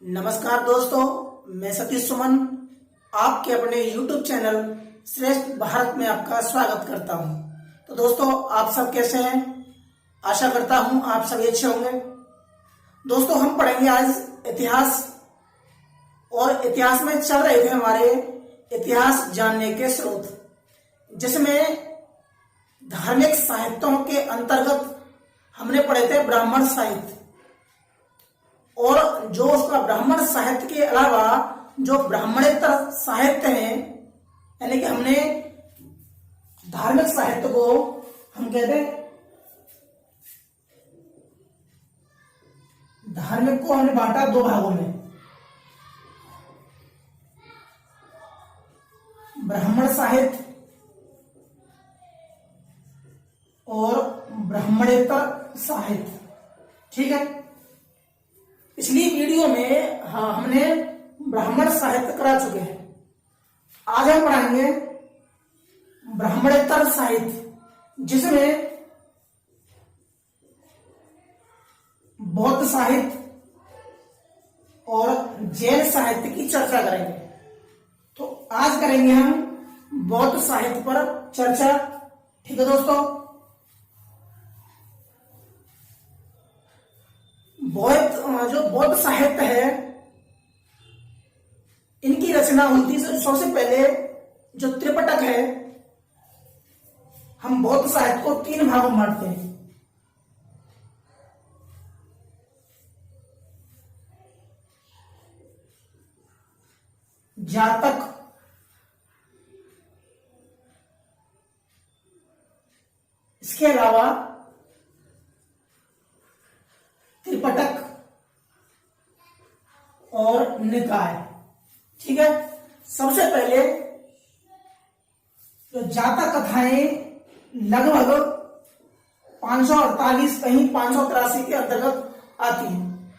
नमस्कार दोस्तों, मैं सतीश सुमन आपके अपने YouTube चैनल श्रेष्ठ भारत में आपका स्वागत करता हूं। तो दोस्तों, आप सब कैसे हैं? आशा करता हूं आप सभी अच्छे होंगे। दोस्तों, हम पढ़ेंगे आज इतिहास, और इतिहास में चल रहे थे हमारे इतिहास जानने के स्रोत, जिसमें धार्मिक साहित्यों के अंतर्गत हमने पढ़े थे ब्राह्मण साहित्य। और जो उसका ब्राह्मण साहित्य के अलावा जो ब्राह्मणेतर साहित्य है, यानी कि हमने धार्मिक साहित्य को हम कहते हैं, धार्मिक को हमने बांटा दो भागों में, ब्राह्मण साहित्य और ब्राह्मणेतर साहित्य। ठीक है, पिछली वीडियो में हमने ब्राह्मण साहित्य करा चुके हैं। आज हम पढ़ाएंगे ब्राह्मणेतर साहित्य, जिसमें बौद्ध साहित्य और जैन साहित्य की चर्चा करेंगे। तो आज करेंगे हम बौद्ध साहित्य पर चर्चा। ठीक है दोस्तों, जो बौद्ध साहित्य है, इनकी रचना हुई थी सबसे पहले जो त्रिपिटक है। हम बौद्ध साहित्य को तीन भागों में बांटते हैं। जातक, इसके अलावा त्रिपिटक और निकाय। ठीक है, सबसे पहले जो जातक कथाएं लगभग 548 कहीं 583 के अंतर्गत आती हैं।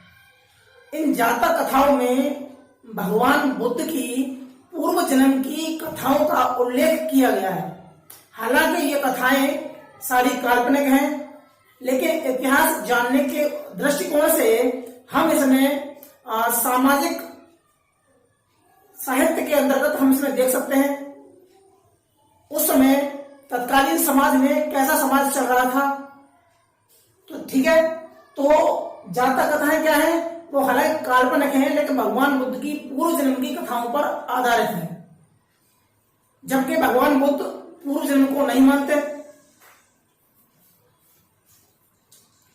इन जातक कथाओं में भगवान बुद्ध की पूर्व जन्म की कथाओं का उल्लेख किया गया है। हालांकि ये कथाएं सारी काल्पनिक हैं, लेकिन इतिहास जानने के दृष्टिकोण से हम इसमें सामाजिक साहित्य के अंतर्गत हम इसमें देख सकते हैं उस समय तत्कालीन समाज में कैसा समाज चल रहा था। तो ठीक है, तो जातक कथाएं क्या है, वो हालांकि काल्पनिक हैं, लेकिन भगवान बुद्ध की पूर्व जन्म की कथाओं पर आधारित है। जबकि भगवान बुद्ध पूर्व जन्म को नहीं मानते।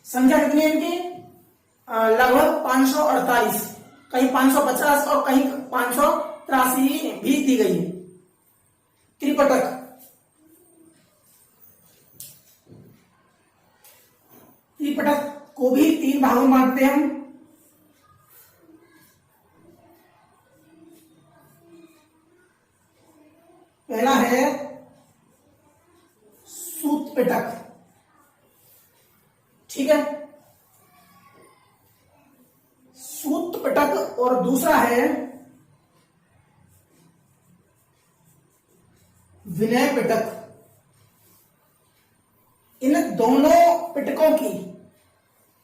संख्या कितनी है इनकी? लगभग 548, कहीं 550 और कहीं 583 भी दी गई है। त्रिपिटक, त्रिपिटक को भी तीन भागों में बांटते हैं हम। पहला है सूत पिटक। ठीक है, सूत पिटक, और दूसरा है विनय पिटक। इन दोनों पिटकों की,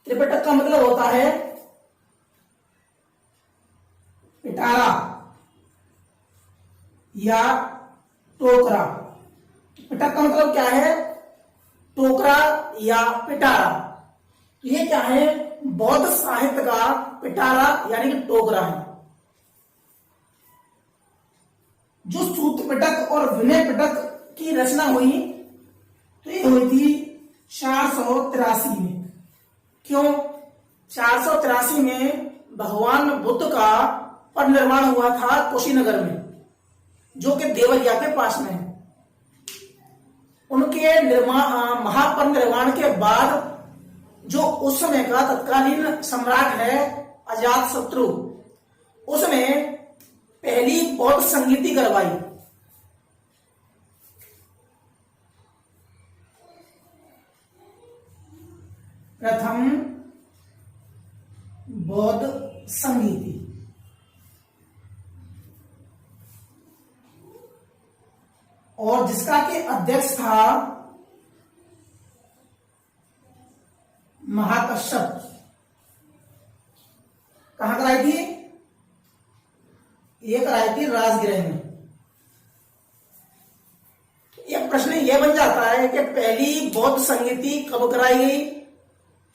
त्रिपिटक का मतलब होता है पिटारा या टोकरा। पिटक का मतलब क्या है? टोकरा या पिटारा। तो ये क्या है? बौद्ध साहित्य का पिटारा यानी कि टोकरा है। जो सूत पिटक और विनय पिटक की रचना हुई, तो ये हुई थी 483 में। क्यों? 483 में भगवान बुद्ध का परिनिर्वाण हुआ था कुशीनगर में, जो कि देवरिया के पास में है। उनके महापरिनिर्वाण के बाद जो उस समय का तत्कालीन सम्राट है अजातशत्रु, उसने पहली बौद्ध संगीति करवाई। प्रथम बौद्ध संगीति। और जिसका के अध्यक्ष था महाकश्यप। कहां कराई थी? ये कराई थी राजगृह में। एक प्रश्न ये बन जाता है कि पहली बौद्ध संगीति कब कराई गई?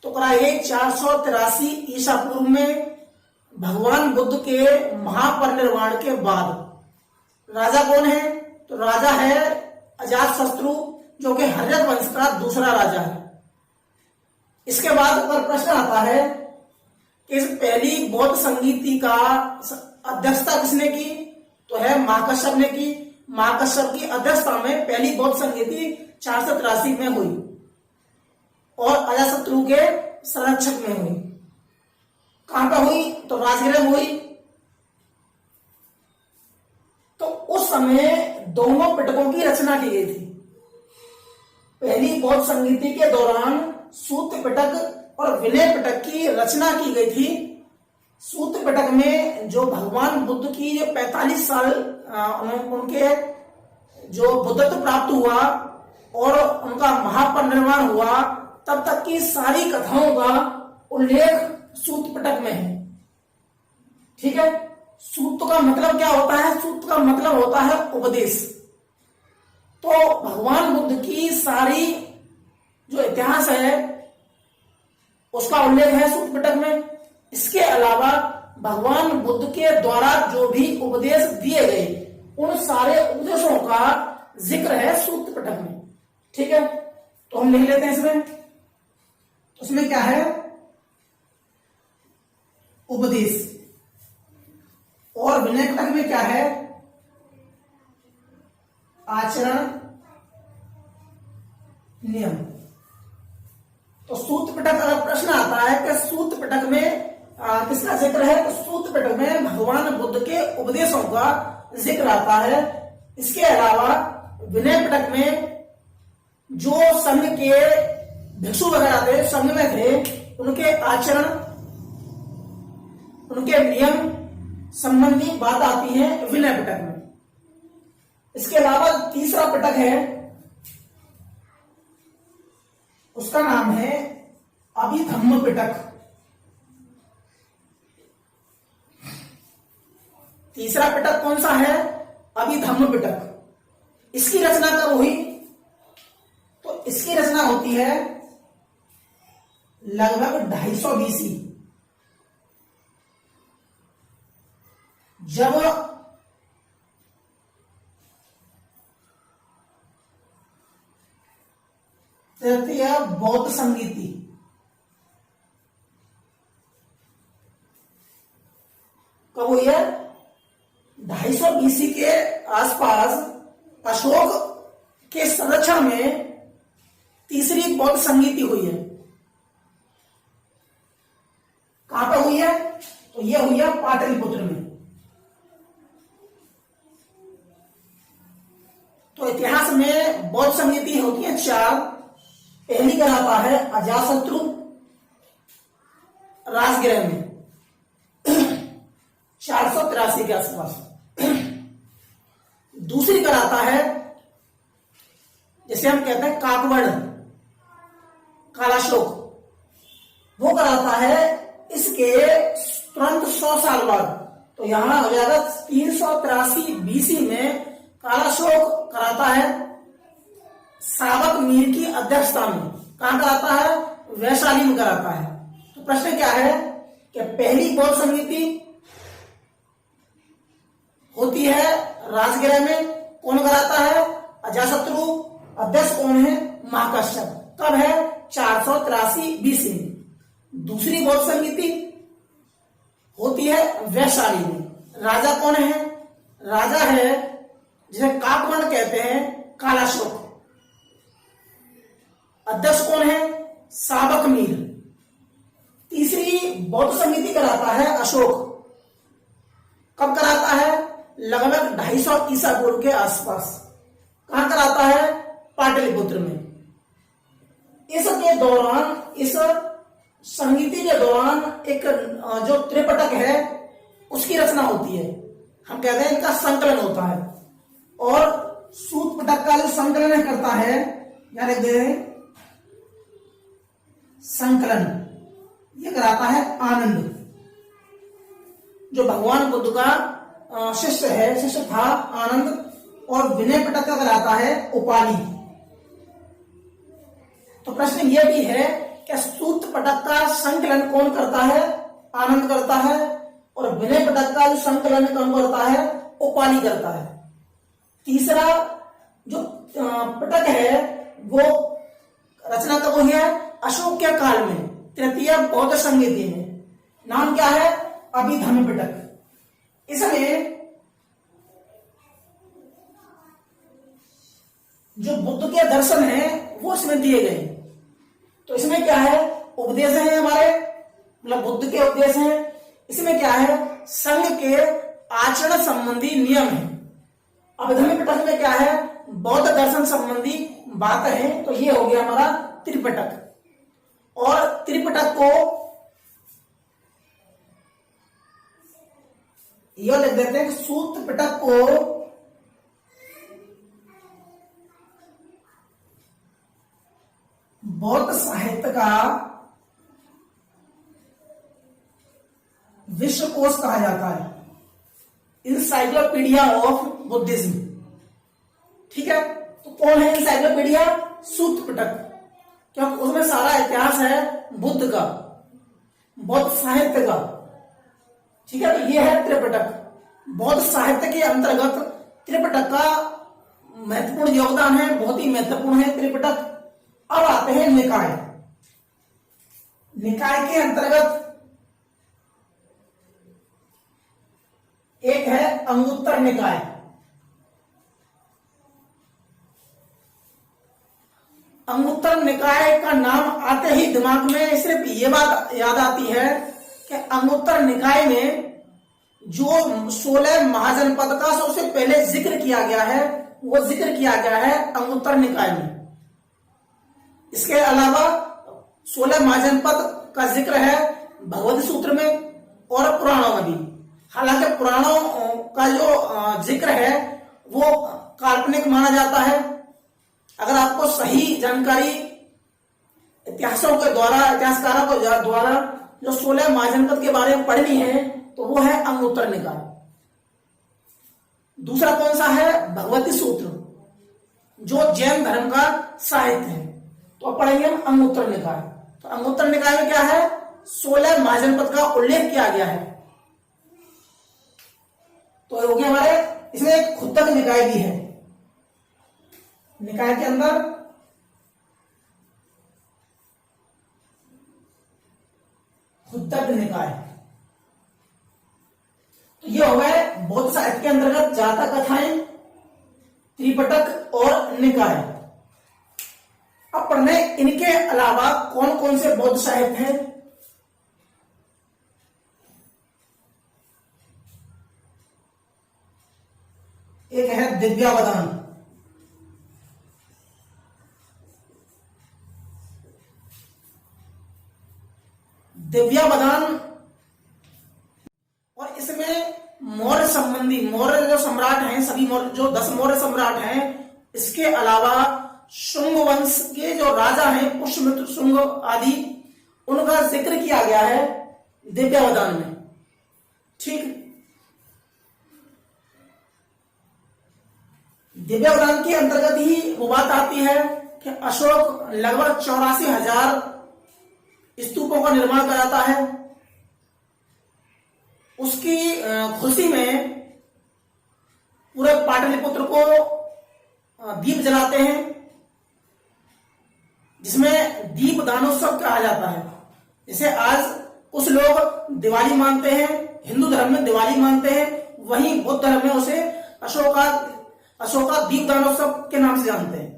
तो कराई गई 483 ईसा पूर्व में, भगवान बुद्ध के महापरिनिर्वाण के बाद। राजा कौन है? तो राजा है अजातशत्रु, जो कि हर्यक वंश का दूसरा राजा है। इसके बाद अगर प्रश्न आता है कि इस पहली बौद्ध संगीति का अध्यक्षता किसने की? तो है महाकश्यप ने की। महाकश्यप की अध्यक्षता में पहली बौद्ध संगीति 483 में हुई और अजातशत्रु के संरक्षक में हुई। कहां पर हुई? तो राजगृह में हुई। तो उस समय दोनों पिटकों की रचना की गई थी। पहली बौद्ध संगीति के दौरान सूत्र पिटक और विनय पिटक की रचना की गई थी। सूत्र पिटक में जो भगवान बुद्ध की जो 45 साल उनके जो बुद्धत्व प्राप्त हुआ और उनका महापरिनिर्वाण हुआ, तब तक की सारी कथाओं का उल्लेख सूत्र पिटक में है। ठीक है। सूत्र का मतलब क्या होता है? सूत्र का मतलब होता है उपदेश। तो भगवान बुद्ध की सारी जो इतिहास है उसका उल्लेख है सूत्र पिटक में। इसके अलावा भगवान बुद्ध के द्वारा जो भी उपदेश दिए गए, उन सारे उपदेशों का जिक्र है सूत्र पिटक में। ठीक है, तो हम लिख लेते हैं इसमें। तो इसमें क्या है? उपदेश। और विनय पिटक में क्या है? आचरण नियम। तो सूत्र पिटक अगर प्रश्न आता है कि सूत्र पिटक में किसका जिक्र है, तो सूत्र पिटक में भगवान बुद्ध के उपदेशों का जिक्र आता है। इसके अलावा विनय पिटक में जो संघ के भिक्षु वगैरह थे, संघ में थे, उनके आचरण, उनके नियम संबंधी बात आती है विनय पिटक में। इसके अलावा तीसरा पिटक है, उसका नाम है अभिधम्म पिटक। तीसरा पिटक कौन सा है? अभिधम्म पिटक। इसकी रचना कब हुई? तो इसकी रचना होती है लगभग 250 BC, जब तृतीय बौद्ध संगीति कब हुई है? 250 BC के आसपास अशोक के संरक्षण में तीसरी बौद्ध संगीति हुई है। कहां पर हुई है? तो यह हुई है पाटलिपुत्र में। तो इतिहास में बौद्ध संगीति होती है 4। पहली कहलाता है अजातशत्रु राजगृह में 483 के आसपास। दूसरी कराता है, जिसे हम कहते हैं काकवड़, कालाशोक, वो कराता है इसके तुरंत 100 साल बाद। तो यहां हो जाएगा 383 BC में कालाशोक कराता है सावक मीर की अध्यक्षता में। कहां कराता है? वैशाली में कराता है। तो प्रश्न क्या है कि पहली बौद्ध संगीति होती है राजगृह में, कौन कराता है? अजातशत्रु। अध्यक्ष कौन है? महाकश्यप। कब है? 483 BC में। दूसरी बौद्ध संगीति होती है वैशाली में। राजा कौन है? राजा है जिसे काकवड़ कहते हैं, कालाशोक। अध्यक्ष कौन है? सावक मीर। तीसरी बौद्ध संगीति कराता है अशोक। कब कराता है? लगभग 250 ईसा पूर्व के आसपास। कहां कराता है? पाटलिपुत्र में। इसके दौरान, इस संगीति के दौरान एक जो त्रिपिटक है उसकी रचना होती है। हम कहते हैं इनका संकलन होता है। और सूत पिटक का जो संकलन करता है, या लिख दे रहे संकलन, ये कराता है आनंद, जो भगवान बुद्ध का शिष्य है, शिष्य था आनंद, और विनय पिटक का कहलाता है उपाली। तो प्रश्न ये भी है कि सूत पिटक का संकलन कौन करता है? आनंद करता है, और विनय पिटक का जो संकलन कौन करता है? उपाली करता है। तीसरा जो पिटक है वो रचना कब हुई है? अशोक के काल में, तृतीय बौद्ध संहिता में। नाम क्या है? अभिधम्म पिटक। इसमें जो बुद्ध के दर्शन हैं वो इसमें दिए गए। तो इसमें क्या है? उपदेश है हमारे, मतलब बुद्ध के उपदेश हैं। इसमें क्या है? संघ के आचरण संबंधी नियम है। अभिधम्म पिटक में क्या है? बौद्ध दर्शन संबंधी बात है। तो ये हो गया हमारा त्रिपिटक। और त्रिपिटक को यह लिख देते हैं कि सूत पिटक को बौद्ध साहित्य का विश्वकोश कहा जाता है, इंसाइक्लोपीडिया ऑफ बुद्धिज्म। ठीक है, तो कौन है इंसाइक्लोपीडिया? सूत पिटक, क्योंकि उसमें सारा इतिहास है बुद्ध का, बौद्ध साहित्य का। ठीक है, तो ये है त्रिपिटक। बौद्ध साहित्य के अंतर्गत त्रिपिटक का महत्वपूर्ण योगदान है, बहुत ही महत्वपूर्ण है त्रिपिटक। अब आते हैं निकाय। निकाय के अंतर्गत एक है अंगुत्तर निकाय। अंगुत्तर निकाय का नाम आते ही दिमाग में सिर्फ ये बात याद आती है कि अंगुत्तर निकाय में जो 16 महाजनपद का सबसे पहले जिक्र किया गया है वो जिक्र किया गया है अंगुत्तर निकाय में। इसके अलावा 16 महाजनपद का जिक्र है भगवती सूत्र में और पुराणों में भी। हालांकि पुराणों का जो जिक्र है वो काल्पनिक माना जाता है। अगर आपको सही जानकारी इतिहासों के द्वारा, इतिहासकारों के द्वारा जो 16 महाजनपद के बारे में पढ़नी है तो वो है अंगुत्तर निकाय। दूसरा कौन सा है? भगवती सूत्र, जो जैन धर्म का साहित्य है। तो पढ़ेंगे हम अंगुत्तर निकाय। तो अंगुत्तर निकाय में क्या है? 16 महाजनपद का उल्लेख किया गया है। तो हो गया हमारे, इसमें एक खुद्दक निकाय भी है। निकाय के अंदर खुद्दक निकाय। तो ये हो गए बौद्ध साहित्य के अंतर्गत जातक कथाएं, त्रिपिटक और निकाय। अब पढ़ने इनके अलावा कौन कौन से बौद्ध साहित्य हैं? एक है दिव्यावदान। दिव्यावदान, और इसमें मौर्य संबंधी, मौर्य जो सम्राट हैं, सभी मौर्य जो 10 मौर्य सम्राट हैं, इसके अलावा शुंग वंश के जो राजा हैं पुष्यमित्र, शुंग आदि, उनका जिक्र किया गया है दिव्यावदान में। ठीक, दिव्यावदान के अंतर्गत ही वो बात आती है कि अशोक लगभग 84,000 स्तूपों का निर्माण कराता है। उसकी खुशी में पूरे पाटलिपुत्र को दीप जलाते हैं, जिसमें दीप दानोत्सव कहा जाता है। जैसे आज कुछ लोग दिवाली मानते हैं, हिंदू धर्म में दिवाली मानते हैं, वहीं बौद्ध धर्म में उसे अशोका दीप दानोत्सव के नाम से जानते हैं।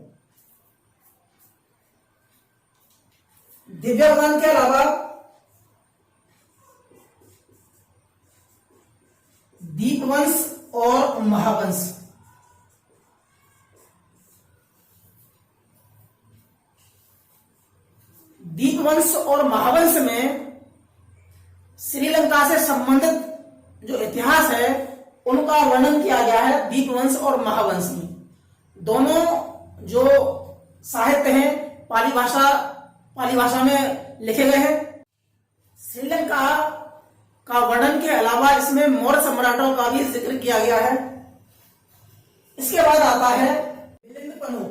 दिव्यावदान के अलावा दीपवंश और महावंश। दीपवंश और महावंश में श्रीलंका से संबंधित जो इतिहास है उनका वर्णन किया गया है दीपवंश और महावंश में। दोनों जो साहित्य हैं पाली भाषा में लिखे गए हैं। श्रीलंका का वर्णन के अलावा इसमें मौर्य सम्राटों का भी जिक्र किया गया है। इसके बाद आता है मिलिंद पन्हु।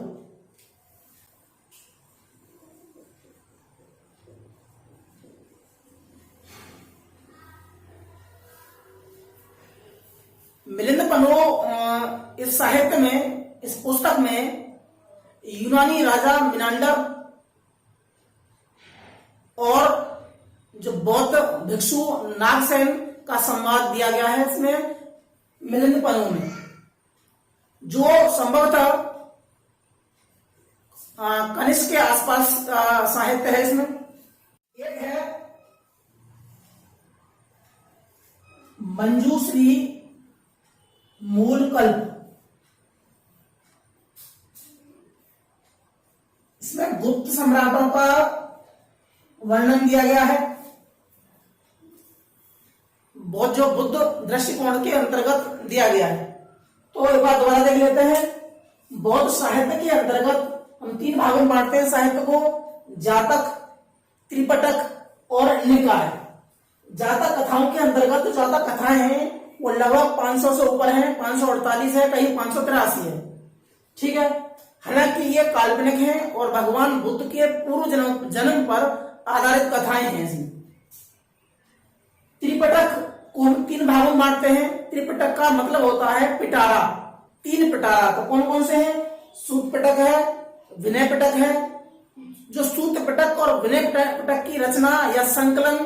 मिलिंद पन्हु इस साहित्य में, इस पुस्तक में यूनानी राजा मिनांडर और जो बौद्ध भिक्षु नागसेन का संवाद दिया गया है इसमें मिलिंद पन्हु में, जो संभवतः कनिष्क के आसपास का साहित्य है। इसमें एक है मंजूश्री मूलकल्प। इसमें गुप्त सम्राटों का वर्णन दिया गया है, बहुत जो बुद्ध दृष्टिकोण के अंतर्गत दिया गया है। तो एक बार दोबारा देख लेते हैं। बौद्ध साहित्य के अंतर्गत हम 3 भागों में बांटते हैं साहित्य को, जातक, त्रिपिटक और निकाय। जातक कथाओं के अंतर्गत जो जातक कथाएं हैं वो लगभग 500 से ऊपर है, 548 है, कहीं 583 है। ठीक है, हालांकि ये काल्पनिक है और भगवान बुद्ध के पूर्व जन्म पर आधारित कथाएं हैं इसमें। त्रिपिटक को हम 3 भागों में बांटते हैं। त्रिपिटक का मतलब होता है पिटारा, 3 पिटारा। तो कौन कौन से हैं? सूत पिटक है, विनय पिटक है। जो सूत पिटक और विनय पिटक की रचना या संकलन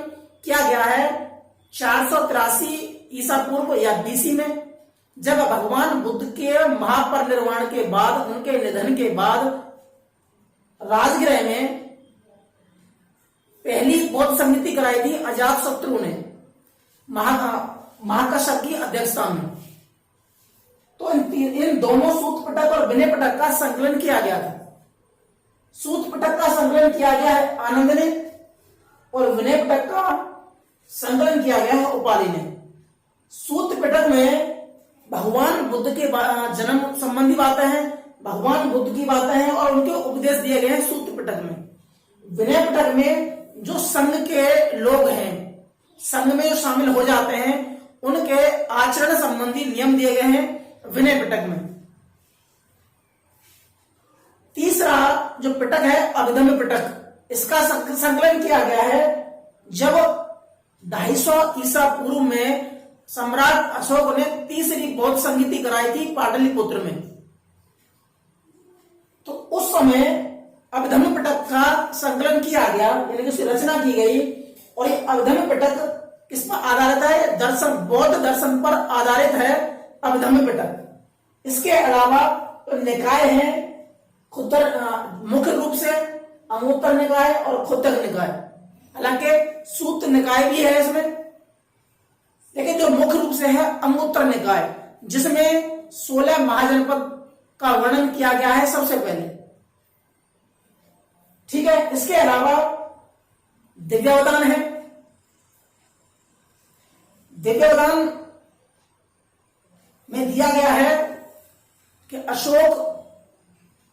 किया गया है 483 ईसा पूर्व या बीसी में, जब भगवान बुद्ध के महापरिनिर्वाण के बाद, उनके निधन के बाद राजगृह में पहली बौद्ध समिति कराई थी अजातशत्रु ने महाकश्यप की अध्यक्षता में। तो इन दोनों सूत पिटक और विनय पिटक का संकलन किया गया था। सूत पिटक का संकलन किया गया है आनंद ने और विनय पिटक का संकलन किया गया है उपालि ने। सूत पिटक में भगवान बुद्ध के जन्म संबंधी बातें हैं, भगवान बुद्ध की बातें हैं और उनके उपदेश दिए गए हैं सूत पिटक में। विनय पिटक में जो संघ के लोग हैं, संघ में जो शामिल हो जाते हैं, उनके आचरण संबंधी नियम दिए गए हैं विनय पिटक में। तीसरा जो पिटक है अभिधम्म पिटक, इसका संकलन किया गया है जब 250 ईसा पूर्व में सम्राट अशोक ने तीसरी बौद्ध संगीति कराई थी पाटलिपुत्र में। तो उस समय अभिधम्म पिटक का संकलन किया गया, यानी कि उसकी रचना की गई। और ये अभिधम्म पिटक किस पर आधारित है? दर्शन, बौद्ध दर्शन पर आधारित है अभिधम्म पिटक। इसके अलावा तो निकाय है, मुख्य रूप से अंगुत्तर निकाय और खुद्दक निकाय। हालांकि सूत निकाय भी है इसमें, लेकिन जो मुख्य रूप से है अंगुत्तर निकाय, जिसमें 16 महाजनपद का वर्णन किया गया है सबसे पहले। ठीक है, इसके अलावा दिव्यावदान है। दिव्यावदान में दिया गया है कि अशोक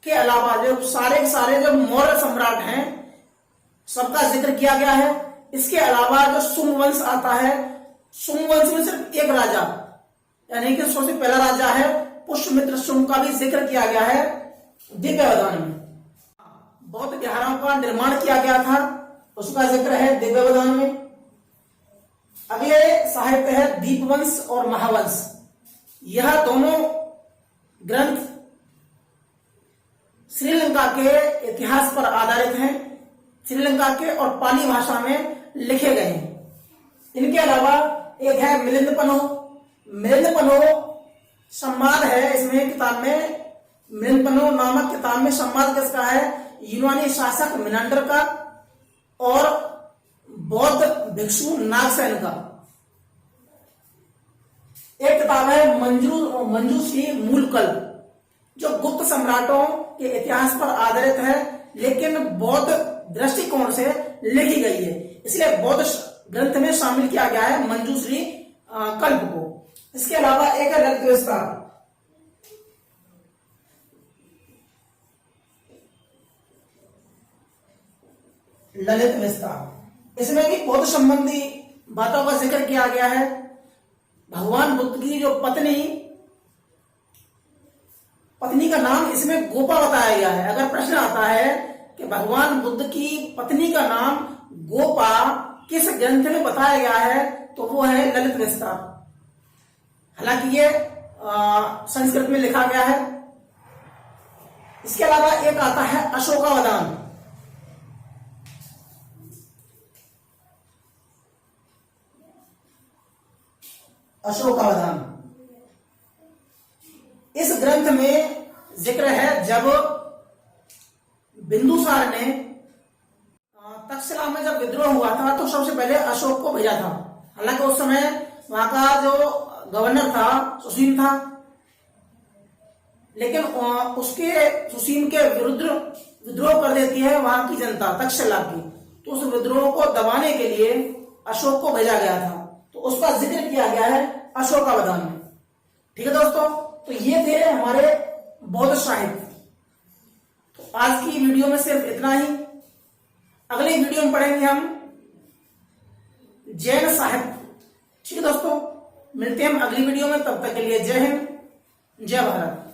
के अलावा जो सारे के सारे जो मौर्य सम्राट हैं सबका जिक्र किया गया है। इसके अलावा जो सुंग वंश आता है, सुंग वंश में सिर्फ एक राजा, यानी कि सबसे पहला राजा है पुष्यमित्र सुंग का भी जिक्र किया गया है दिव्यावदान में। बौद्ध विहारों का निर्माण किया गया था, उसका जिक्र है दिव्यावदान में। अगले साहित्य है दीपवंश और महावंश। यह दोनों ग्रंथ श्रीलंका के इतिहास पर आधारित हैं, श्रीलंका के और पाली भाषा में लिखे गए हैं। इनके अलावा एक है मिलिंद पन्हु। मिलिंद पन्हु संवाद है इसमें किताब में। मिलिंद पन्हु नामक किताब में संवाद किसका है? यूनानी शासक मिनांडर का और बौद्ध भिक्षु नागसेन का। एक किताब है मंजूश्री मूलकल्प, जो गुप्त सम्राटों के इतिहास पर आधारित है, लेकिन बौद्ध दृष्टिकोण से लिखी गई है, इसलिए बौद्ध ग्रंथ में शामिल किया गया है मंजूश्री कल्प को। इसके अलावा एक है ललित विस्तार। ललित विस्तार इसमें भी बौद्ध संबंधी बातों का जिक्र किया गया है। भगवान बुद्ध की जो पत्नी का नाम इसमें गोपा बताया गया है। अगर प्रश्न आता है कि भगवान बुद्ध की पत्नी का नाम गोपा किस ग्रंथ में बताया गया है, तो वो है ललित विस्तार। हालांकि ये संस्कृत में लिखा गया है। इसके अलावा एक आता है अशोकावदान। अशोकावदान इस ग्रंथ में जिक्र है जब बिंदुसार ने तक्षशिला में जब विद्रोह हुआ था तो सबसे पहले अशोक को भेजा था। हालांकि उस समय वहां का जो गवर्नर था सुसीम था, लेकिन उसके सुसीम के विरुद्ध विद्रोह कर देती है वहां की जनता तक्षशिला की। तो उस विद्रोह को दबाने के लिए अशोक को भेजा गया था, तो उसका जिक्र किया गया है अशोकावदान में। ठीक है दोस्तों, तो ये थे हमारे बौद्ध साहित्य। तो आज की वीडियो में सिर्फ इतना ही। अगले वीडियो में पढ़ेंगे हम जैन साहित्य। ठीक है दोस्तों, मिलते हैं हम अगली वीडियो में। तब तक के लिए जय हिंद, जय भारत।